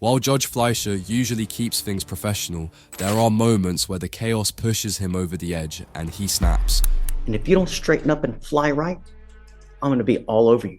While Judge Fleischer usually keeps things professional, there are moments where the chaos pushes him over the edge and he snaps. And if you don't straighten up and fly right, I'm gonna be all over you.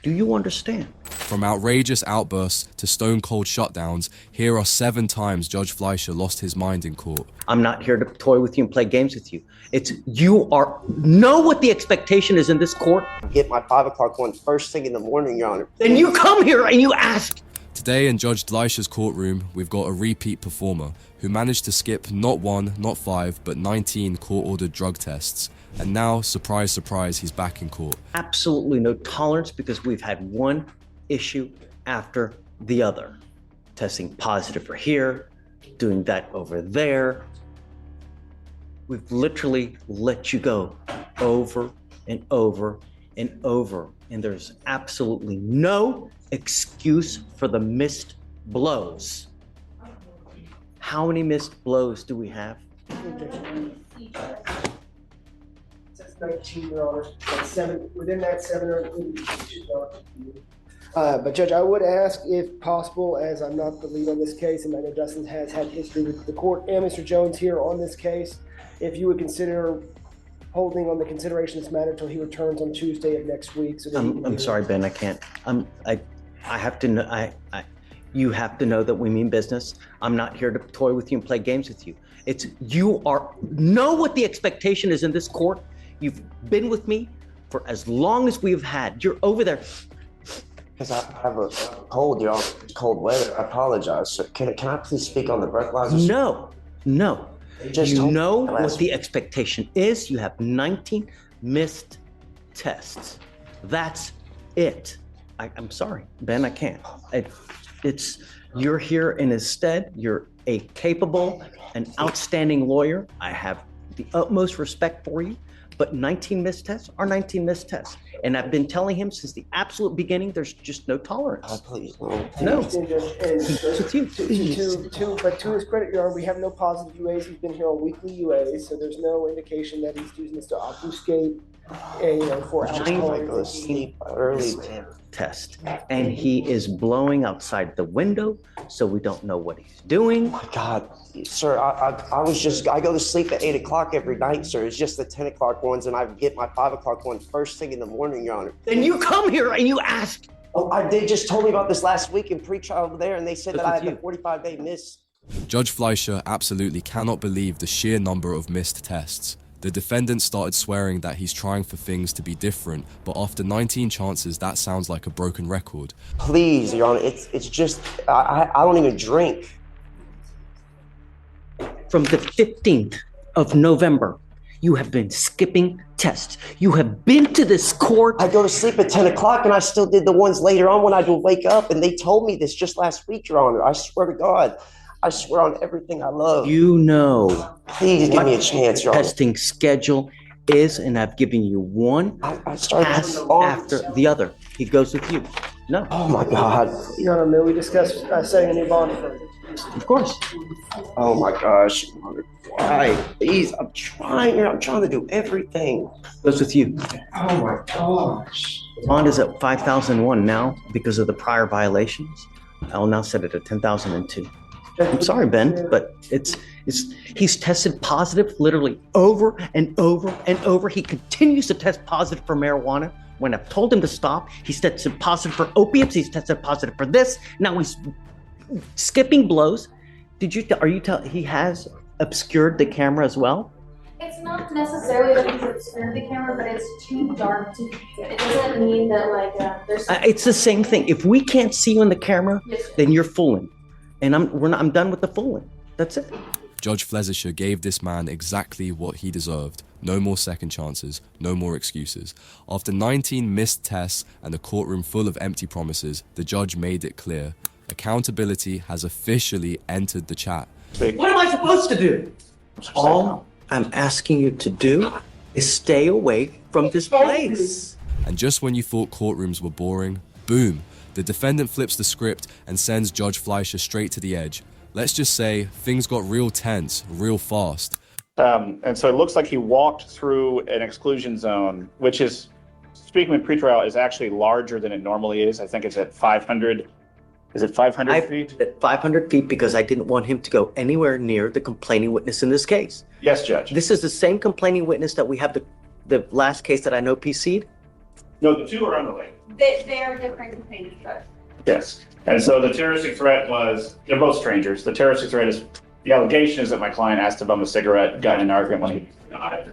Do you understand? From outrageous outbursts to stone-cold shutdowns, here are 7 times Judge Fleischer lost his mind in court. I'm not here to toy with you and play games with you. It's know what the expectation is in this court. Get my 5 o'clock one first thing in the morning, Your Honor. Then you come here and you ask. Today in Judge Fleischer's courtroom, we've got a repeat performer who managed to skip not 1, not 5, but 19 court-ordered drug tests. And now, surprise, surprise, he's back in court. Absolutely no tolerance because we've had one issue after the other. Testing positive for here, doing that over there. We've literally let you go over and over and over. And there's absolutely no excuse for the missed blows. How many missed blows do we have? That's 19, Your Honor. That's 7. Within that 7 are included. But Judge, I would ask, if possible, as I'm not the lead on this case, and I know Justin has had history with the court and Mr. Jones here on this case, if you would consider holding on the consideration of this matter until he returns on Tuesday of next week. So I'm sorry, Ben, I can't. I have to know. You have to know that we mean business. I'm not here to toy with you and play games with you. Know what the expectation is in this court. You've been with me for as long as we've had. You're over there. Because I have a cold, Your Honor. Cold weather. I apologize, sir. Can I please speak on the breathalyzer? No. You know what the expectation is. You have 19 missed tests. That's it. I'm sorry, Ben, I can't. You're here in his stead. You're a capable and outstanding lawyer. I have the utmost respect for you, but 19 missed tests are 19 missed tests. And I've been telling him since the absolute beginning, there's just no tolerance. Please, No. And It's with you. but to his credit, Your Honor, we have no positive UAs. He's been here on weekly UAs, so there's no indication that he's using this to obfuscate, for alcohol. I go to sleep early, man. Test, and he is blowing outside the window, so we don't know what he's doing. My God, sir, I go to sleep at 8 o'clock every night, sir. It's just the 10 o'clock ones, and I get my 5 o'clock one first thing in the morning, Your Honor. Then you come here and you ask. Oh, they just told me about this last week in pre-trial over there, and they said that I had a 45-day miss. Judge Fleischer absolutely cannot believe the sheer number of missed tests. The defendant started swearing that he's trying for things to be different, but after 19 chances, that sounds like a broken record. Please, Your Honor, it's just, I don't even drink. From the 15th of November, you have been skipping tests. You have been to this court. I go to sleep at 10 o'clock, and I still did the ones later on when I would wake up, and they told me this just last week, Your Honor. I swear to God. I swear on everything I love. You know. Please give me a chance, Your Honor. Testing schedule is, and I've given you one pass after the other. He goes with you. No. Oh my God. Your Honor, may we discuss setting a new bond for Of course. Oh my gosh, Your Honor. Why? Please, I'm trying to do everything. Goes with you. Oh my gosh. Bond is at 5,001 now because of the prior violations. I'll now set it at 10,002. I'm sorry, Ben, but he's tested positive literally over and over and over. He continues to test positive for marijuana. When I've told him to stop, he's tested positive for opiates. He's tested positive for this. Now he's skipping blows. He has obscured the camera as well? It's not necessarily that he's obscured the camera, but it's too dark to see it. It doesn't mean that there's. It's the same thing. If we can't see you in the camera, then you're fooling. And I'm done with the fooling. That's it. Judge Fleischer gave this man exactly what he deserved. No more second chances, no more excuses. After 19 missed tests and a courtroom full of empty promises, the judge made it clear. Accountability has officially entered the chat. What am I supposed to do? All I'm asking you to do is stay away from this place. And just when you thought courtrooms were boring, boom, the defendant flips the script and sends Judge Fleischer straight to the edge. Let's just say things got real tense, real fast. And so it looks like he walked through an exclusion zone, which is, speaking with pretrial, is actually larger than it normally is. I think it's at 500 Is it 500 I feet? at 500 feet because I didn't want him to go anywhere near the complaining witness in this case. Yes, Judge. This is the same complaining witness that we have the last case that I know PC'd? No, the two are unrelated. They are different complaints, but. Yes. And so the terroristic threat was, they're both strangers. The terroristic threat is, the allegation is that my client asked to bum a cigarette, got in an argument when he died.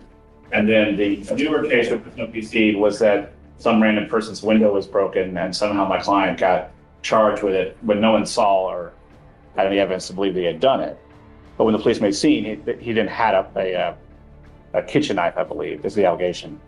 And then the newer case with no PC was that some random person's window was broken and somehow my client got charged with it when no one saw or had any evidence to believe that he had done it. But when the police made scene, he didn't have a kitchen knife, I believe, is the allegation.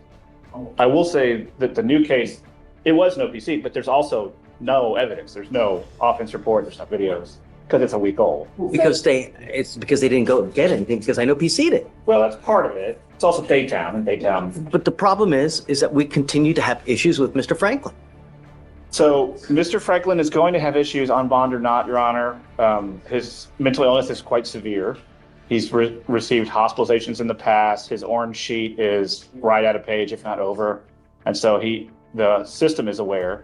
I will say that the new case, it was no PC, but there's also no evidence. There's no offense report, there's no videos, because it's a week old. Because they didn't go get anything because I know PC'd it. Well, that's part of it. It's also Daytown, and Daytown. But the problem is that we continue to have issues with Mr. Franklin. So Mr. Franklin is going to have issues on bond or not, Your Honor. His mental illness is quite severe. He's received hospitalizations in the past. His orange sheet is right at a page, if not over. And so the system is aware.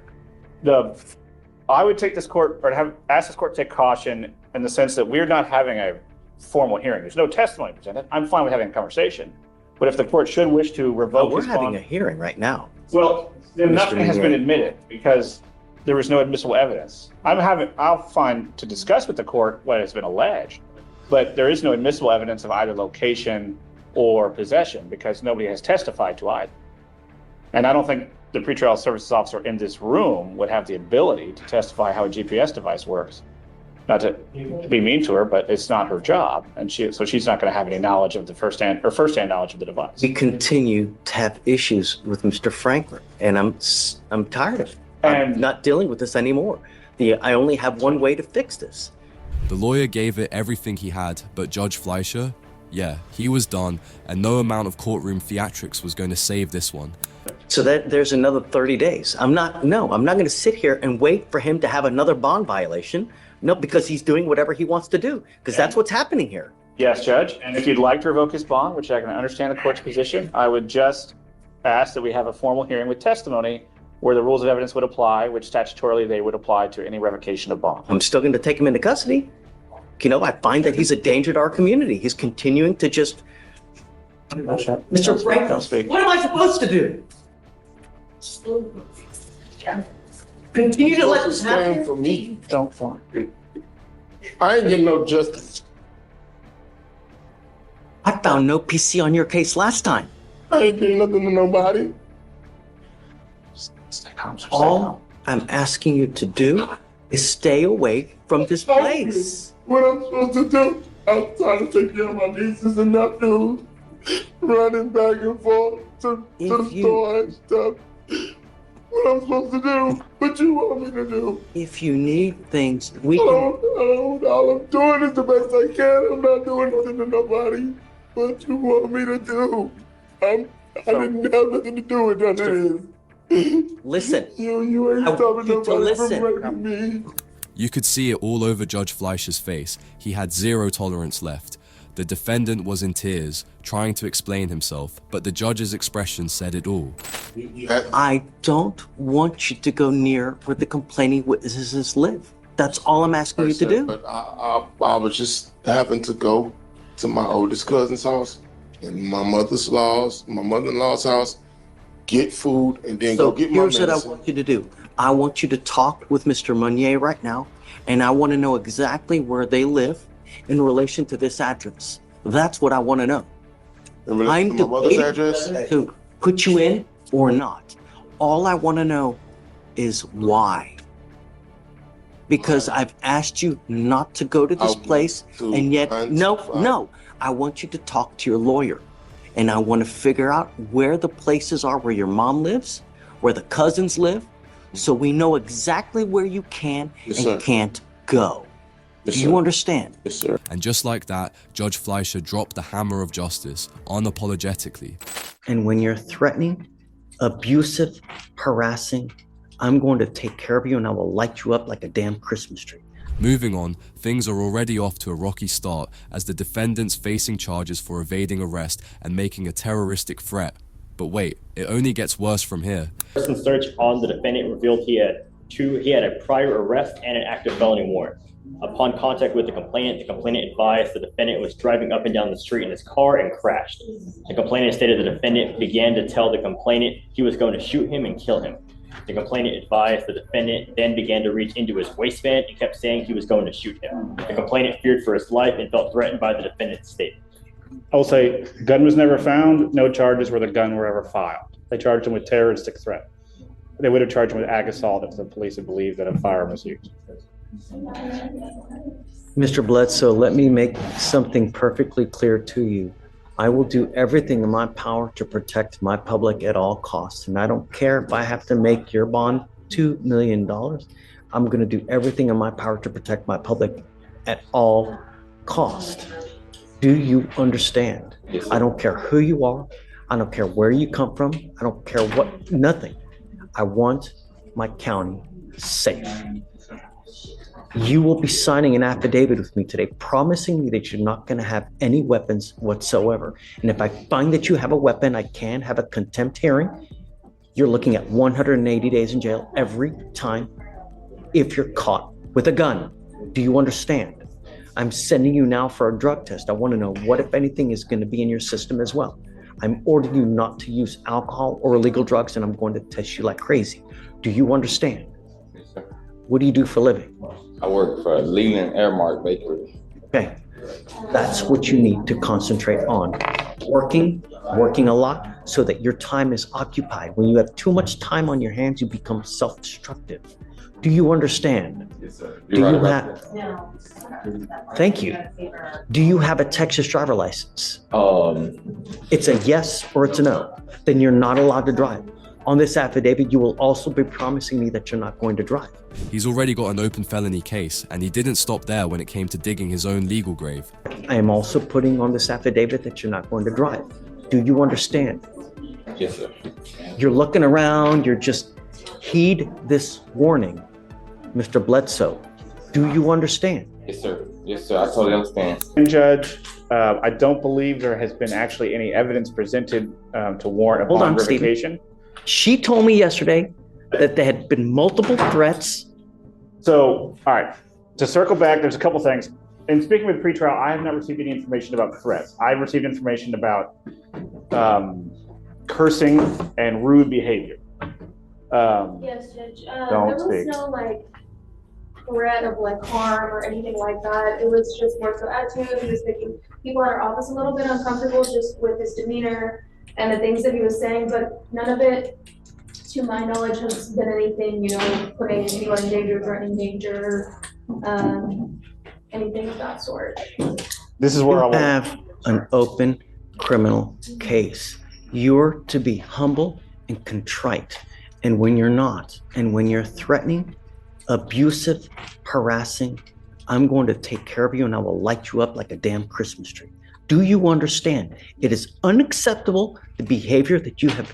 I would take this court, or ask this court to take caution in the sense that we're not having a formal hearing. There's no testimony presented. I'm fine with having a conversation. But if the court should wish to revoke his bond. We're having a hearing right now. Well, then nothing has been admitted because there was no admissible evidence. I'll find to discuss with the court what has been alleged, but there is no admissible evidence of either location or possession because nobody has testified to either. And I don't think the pretrial services officer in this room would have the ability to testify how a GPS device works. Not to be mean to her, but it's not her job, and so she's not going to have any knowledge of the first-hand knowledge of the device. We continue to have issues with Mr. Franklin, and I'm tired of it. And I'm not dealing with this anymore. I only have one way to fix this. The lawyer gave it everything he had, but Judge Fleischer, yeah, he was done, and no amount of courtroom theatrics was going to save this one. So that there's another 30 days. I'm not going to sit here and wait for him to have another bond violation. No, because he's doing whatever he wants to do, because that's what's happening here. Yes, Judge. And if you'd like to revoke his bond, which I can understand the court's position, I would just ask that we have a formal hearing with testimony where the rules of evidence would apply, which statutorily they would apply to any revocation of bond. I'm still going to take him into custody. I find that he's a danger to our community. He's continuing to just... Mr. Franklin, what am I supposed to do? Continue to let this happen? For me, Don't fall. I ain't getting no justice. I found no PC on your case last time. I ain't getting nothing to nobody. Stay calm, sir. All I'm asking you to do is stay away from this place. What I'm supposed to do? I'm trying to take care of my nieces and nephews, running back and forth to the store and stuff. What I'm supposed to do? What you want me to do? If you need things, we can... All I'm doing is the best I can. I'm not doing nothing to nobody. What you want me to do? I didn't have nothing to do with none of this. Listen. You ain't stopping nobody listen. from raping me. You could see it all over Judge Fleischer's face. He had zero tolerance left. The defendant was in tears, trying to explain himself, but the judge's expression said it all. I don't want you to go near where the complaining witnesses live. That's all I'm asking you to do. But I was just happened to go to my oldest cousin's house and my mother-in-law's house, get food, and then go get my medicine. Here's what I want you to do. I want you to talk with Mr. Meunier right now, and I want to know exactly where they live in relation to this address. That's what I want to know. I'm my mother's debating address? whether to put you in or not. All I want to know is why. Because I've asked you not to go to this place, and yet, no. I want you to talk to your lawyer, and I want to figure out where the places are where your mom lives, where the cousins live, so we know exactly where you can and can't go. Do you understand? Yes, sir. And just like that, Judge Fleischer dropped the hammer of justice, unapologetically. And when you're threatening, abusive, harassing, I'm going to take care of you and I will light you up like a damn Christmas tree. Moving on, things are already off to a rocky start as the defendant's facing charges for evading arrest and making a terroristic threat. But wait, it only gets worse from here. Person search on the defendant revealed he had 2, he had a prior arrest and an active felony warrant. Upon contact with the complainant advised the defendant was driving up and down the street in his car and crashed. The complainant stated the defendant began to tell the complainant he was going to shoot him and kill him. The complainant advised the defendant then began to reach into his waistband and kept saying he was going to shoot him. The complainant feared for his life and felt threatened by the defendant's statement. I will say, gun was never found. No charges where the gun were ever filed. They charged him with terroristic threat. They would have charged him with ag assault if the police had believed that a firearm was used. Mr. Bledsoe, let me make something perfectly clear to you. I will do everything in my power to protect my public at all costs. And I don't care if I have to make your bond $2 million. I'm going to do everything in my power to protect my public at all costs. Do you understand? Yes, I don't care who you are. I don't care where you come from. I don't care what, nothing. I want my county safe. You will be signing an affidavit with me today, promising me that you're not going to have any weapons whatsoever. And if I find that you have a weapon, I can have a contempt hearing. You're looking at 180 days in jail every time if you're caught with a gun. Do you understand? I'm sending you now for a drug test. I want to know what, if anything, is going to be in your system as well. I'm ordering you not to use alcohol or illegal drugs, and I'm going to test you like crazy. Do you understand? Yes, sir. What do you do for a living? I work for Leland Airmark Bakery. Okay, that's what you need to concentrate on. Working a lot so that your time is occupied. When you have too much time on your hands, you become self-destructive. Do you understand? Yes, sir. Do you have? Thank you. Do you have a Texas driver license? It's a yes or it's a no. Then you're not allowed to drive. On this affidavit, you will also be promising me that you're not going to drive. He's already got an open felony case, and he didn't stop there when it came to digging his own legal grave. I am also putting on this affidavit that you're not going to drive. Do you understand? Yes, sir. You're looking around, you're just heed this warning. Mr. Bledsoe, do you understand? Yes, sir. Yes, sir. I totally understand. And Judge, I don't believe there has been actually any evidence presented to warrant a bond revocation. She told me yesterday that there had been multiple threats. So, all right, to circle back, there's a couple things. In speaking with pretrial, I have not received any information about threats. I've received information about cursing and rude behavior. Yes, Judge. There was no threat of harm or anything like that. It was just more so attitude. He was making people in our office a little bit uncomfortable just with his demeanor and the things that he was saying, but none of it, to my knowledge, has been anything, putting anyone in danger, threatening danger, anything of that sort. This is where I have an open criminal case. You're to be humble and contrite. And when you're not, and when you're threatening, abusive, harassing, I'm going to take care of you and I will light you up like a damn Christmas tree. Do you understand? It is unacceptable, the behavior that you have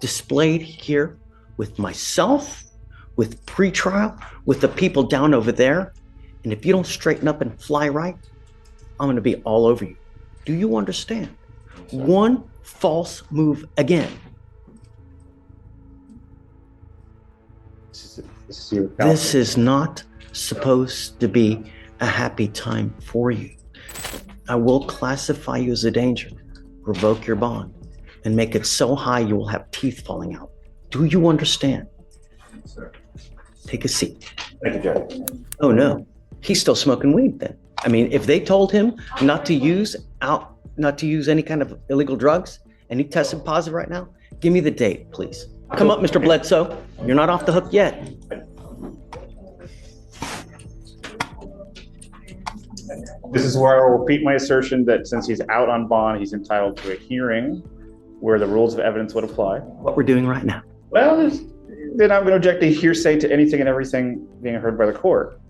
displayed here with myself, with pretrial, with the people down over there. And if you don't straighten up and fly right, I'm going to be all over you. Do you understand? One false move again. This is not supposed to be a happy time for you. I will classify you as a danger, revoke your bond, and make it so high you will have teeth falling out. Do you understand? Yes, sir. Take a seat. Thank you, Judge. Oh no, he's still smoking weed then. I mean, if they told him not to use any kind of illegal drugs, and he tested positive right now, give me the date, please. Come up, Mr. Bledsoe. You're not off the hook yet. This is where I will repeat my assertion that since he's out on bond, he's entitled to a hearing where the rules of evidence would apply. What we're doing right now. Well, then I'm going to object to hearsay to anything and everything being heard by the court.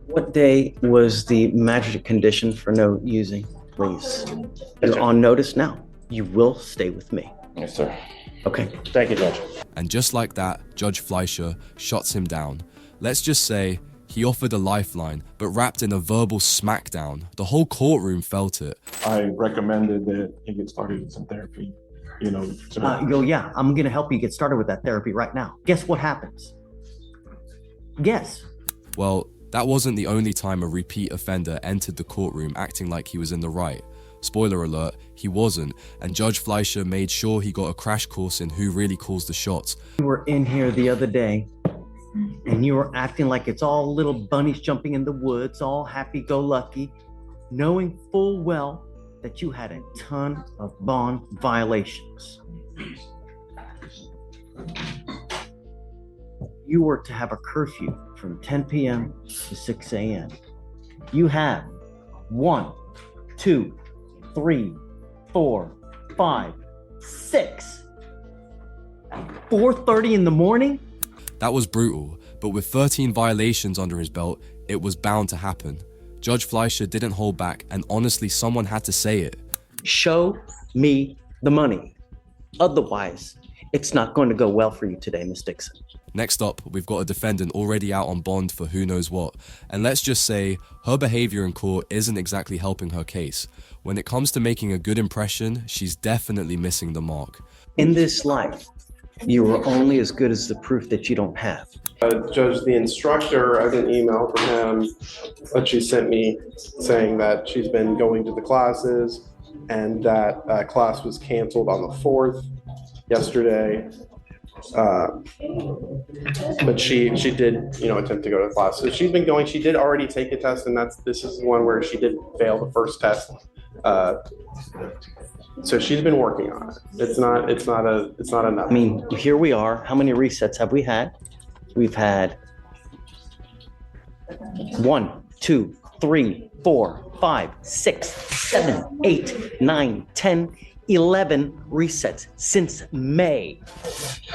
What day was the magistrate condition for no using, please? You're on notice now. You will stay with me. Yes, sir. Okay. Thank you, Judge. And just like that, Judge Fleischer shuts him down. Let's just say he offered a lifeline, but wrapped in a verbal smackdown. The whole courtroom felt it. I recommended that he get started with some therapy. Yeah, I'm going to help you get started with that therapy right now. Guess what happens? Guess. Well, that wasn't the only time a repeat offender entered the courtroom acting like he was in the right. Spoiler alert, he wasn't, and Judge Fleischer made sure he got a crash course in who really calls the shots. You were in here the other day, and you were acting like it's all little bunnies jumping in the woods, all happy-go-lucky, knowing full well that you had a ton of bond violations. You were to have a curfew from 10 p.m. to 6 a.m. You have 1, 2, 3, 4, 5, 6. 4:30 in the morning? That was brutal, but with 13 violations under his belt, it was bound to happen. Judge Fleischer didn't hold back, and honestly, someone had to say it. Show me the money. Otherwise, it's not going to go well for you today, Miss Dixon. Next up, we've got a defendant already out on bond for who knows what, and let's just say her behavior in court isn't exactly helping her case. When it comes to making a good impression, she's definitely missing the mark. In this life, you are only as good as the proof that you don't have. Judge, the instructor, I got an email from him that she sent me saying that she's been going to the classes and that class was canceled on the 4th yesterday. But she did, attempt to go to the class. So she's been going. She did already take a test, and this is one where she did fail the first test. So she's been working on it. It's not enough. I mean, here we are. How many resets have we had? We've had 1, 2, 3, 4, 5, 6, 7, 8, 9, 10, 11 resets since May.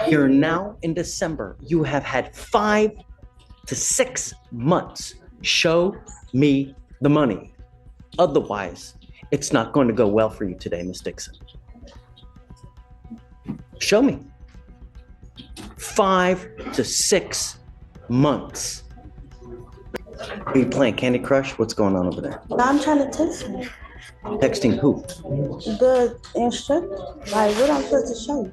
You're now in December. You have had 5 to 6 months. Show me the money. Otherwise, it's not going to go well for you today, Miss Dixon. Show me. 5 to 6 months. Are you playing Candy Crush? What's going on over there? I'm trying to text him. Texting who? The instructor. Like, what I'm supposed to show you?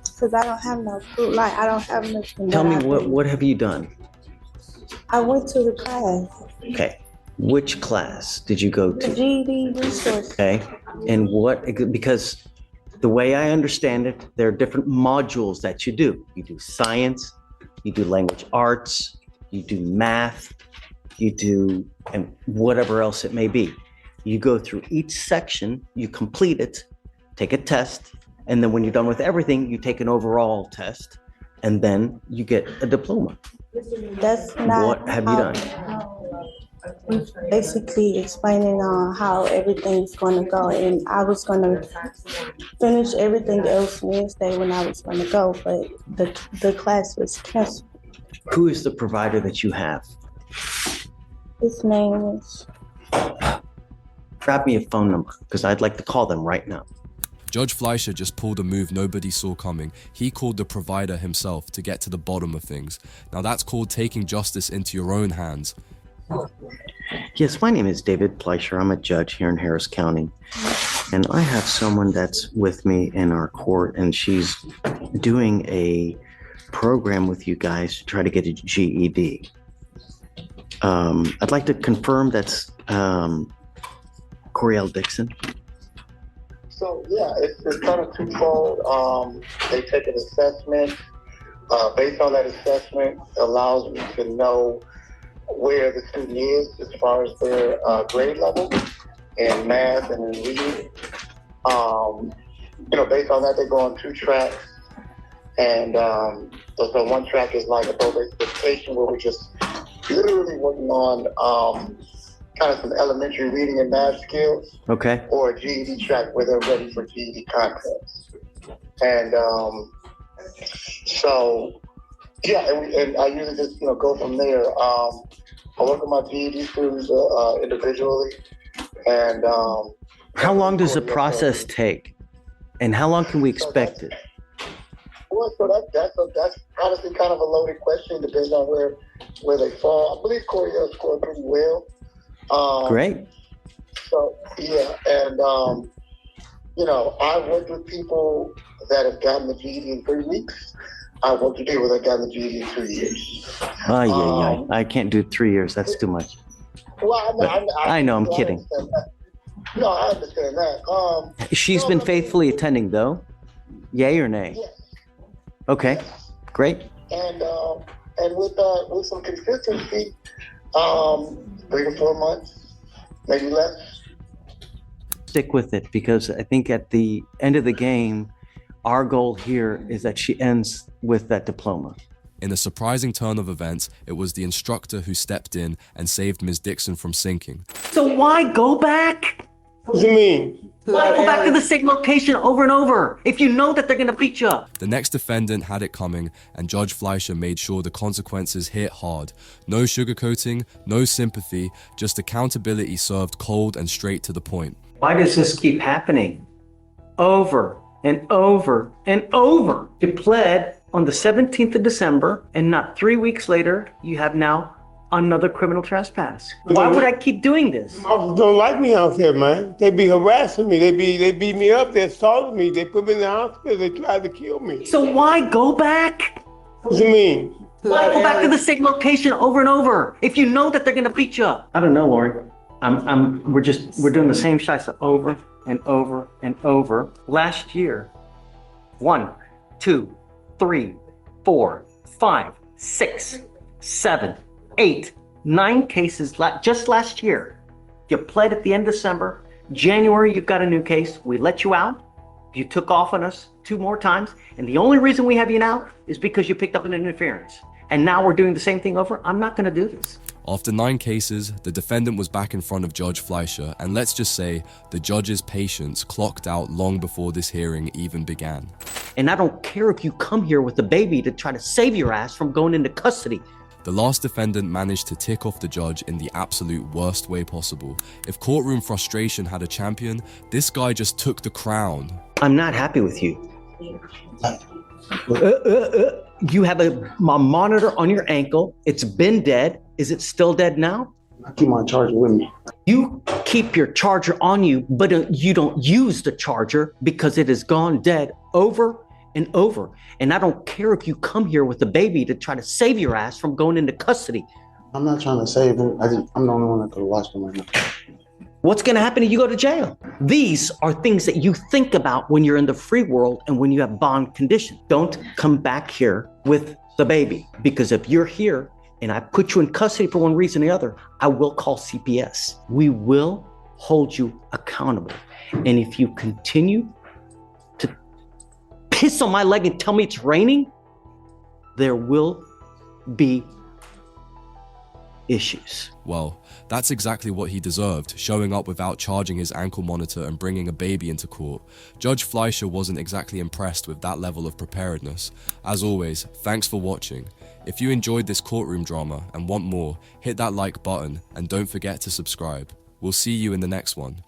Because I don't have no proof. Like, I don't have nothing. Tell me, what have you done? I went to the class. Okay. Which class did you go to? The GED resource. Okay. And because the way I understand it, there are different modules that you do. You do science, you do language arts, you do math, you do, and whatever else it may be. You go through each section, you complete it, take a test, and then when you're done with everything, you take an overall test, and then you get a diploma. That's not what have you done? Basically explaining how everything's going to go, and I was going to finish everything else Wednesday when I was going to go, but the class was canceled. Who is the provider that you have? His name is... Grab me a phone number, because I'd like to call them right now. Judge Fleischer just pulled a move nobody saw coming. He called the provider himself to get to the bottom of things. Now that's called taking justice into your own hands. Yes, my name is David Fleischer. I'm a judge here in Harris County. And I have someone that's with me in our court, and she's doing a program with you guys to try to get a GED. I'd like to confirm that's Coriel Dixon. So yeah, it's kind of twofold. They take an assessment. Based on that assessment, allows me to know where the student is as far as their grade level in math and in reading. Based on that, they go on 2 tracks. And so one track is like a basic education where we're just literally working on kind of some elementary reading and math skills. Okay. Or a GED track where they're ready for GED contests. And so, yeah, and I usually just, go from there. I work with my GED students individually. And how long does the process take? And how long can we expect it? Well, so that's honestly kind of a loaded question. Depends on where they fall. I believe Coriel scored pretty well. Great. So yeah, and I worked with people that have gotten the GED in 3 weeks. I worked with people that have gotten the GED in 2 years. I can't do 3 years. That's too much. Well, I know, I'm kidding. No, I understand that. She's been faithfully attending, though. Yay or nay? Yes. Okay, great. And with some consistency, 3 to 4 months, maybe less. Stick with it, because I think at the end of the game, our goal here is that she ends with that diploma. In a surprising turn of events, it was the instructor who stepped in and saved Ms. Dixon from sinking. So why go back? What do you mean? Why go back to the same location over and over if you know that they're going to beat you up? The next defendant had it coming, and Judge Fleischer made sure the consequences hit hard. No sugarcoating, no sympathy, just accountability served cold and straight to the point. Why does this keep happening? Over and over and over. You pled on the 17th of December, and not 3 weeks later, you have now another criminal trespass. Why would I keep doing this? Officers don't like me out there, man. They be harassing me. They beat me up. They assaulted me. They put me in the hospital. They tried to kill me. So why go back? What do you mean? Why go back to the same location over and over if you know that they're going to beat you up? I don't know, Lori. We're doing the same shots over and over and over. Last year, 1, 2, 3, 4, 5, 6, 7, 8, 9 cases just last year. You pled at the end of December. January, you've got a new case. We let you out. You took off on us 2 more times. And the only reason we have you now is because you picked up an interference. And now we're doing the same thing over. I'm not going to do this. After 9 cases, the defendant was back in front of Judge Fleischer, and let's just say the judge's patience clocked out long before this hearing even began. And I don't care if you come here with a baby to try to save your ass from going into custody. The last defendant managed to tick off the judge in the absolute worst way possible. If courtroom frustration had a champion, this guy just took the crown. I'm not happy with you. You have a monitor on your ankle. It's been dead. Is it still dead now? I keep my charger with me. You keep your charger on you, but you don't use the charger because it has gone dead over and over. And I don't care if you come here with a baby to try to save your ass from going into custody. I'm not trying to save him. I'm the only one that could have watched him right now. What's going to happen if you go to jail? These are things that you think about when you're in the free world and when you have bond conditions. Don't come back here with the baby, because if you're here and I put you in custody for one reason or the other, I will call CPS. We will hold you accountable. And if you continue to piss on my leg and tell me it's raining, there will be issues. Well, that's exactly what he deserved, showing up without charging his ankle monitor and bringing a baby into court. Judge Fleischer wasn't exactly impressed with that level of preparedness. As always, thanks for watching. If you enjoyed this courtroom drama and want more, hit that like button and don't forget to subscribe. We'll see you in the next one.